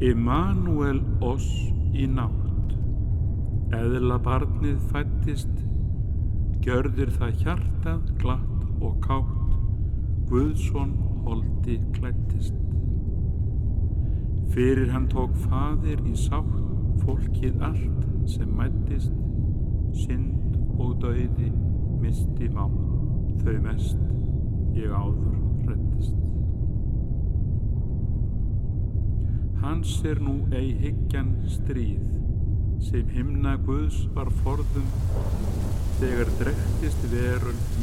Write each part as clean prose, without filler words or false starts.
Immanuel oss í nátt, eðla barnið fæddist, gjörðir það hjartað glatt og kátt, Guðsson holdi klæddist. Fyrir hann tók faðir í sátt, fólkið allt sem mæddist, synd og dauði misti má, þau mest ég áður reddist. Hans nú ei hyggjan stríð, sem himna Guðs var forðum, þegar drektist veröld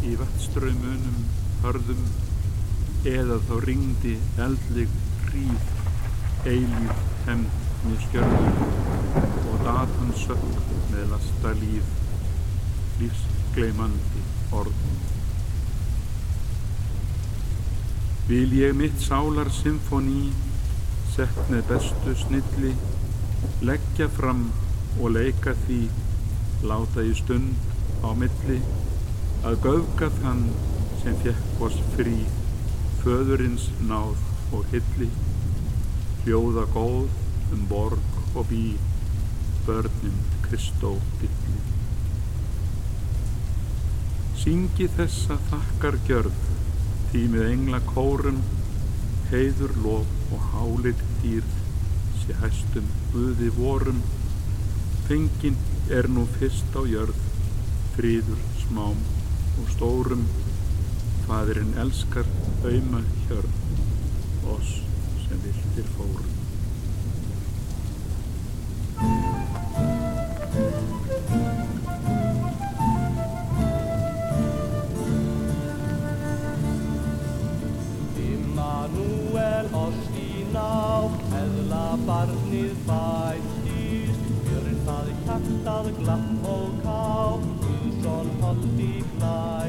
í vatnsstraumunum hörðum, eða þá ringdi eldlig hríð, eilíf hefnd með skjörðum, og dat hann sökk með lasta líf, lífsgleymandi orðum. Vil ég mitt sálar symfóní, sett með bestu snilli, leggja fram og leika því, láta í stund á milli, að göfga þann sem fékk oss frí, föðurins náð og hilli, hljóða góð borg og bí, börnin Kristó dilli. Syngi þessa þakkar gjörð, því með engla kórum, heiður lof og hálit dýrð, sé hæstum Guði vorum, fengin nú fyrst á jörð, friður smám og stórum, faðirinn elskar auma hjörð, oss sem viltir fórum. Barnið fæddist, gjörðir það hjartað glatt og kátt, Guðsson holdi klæddist.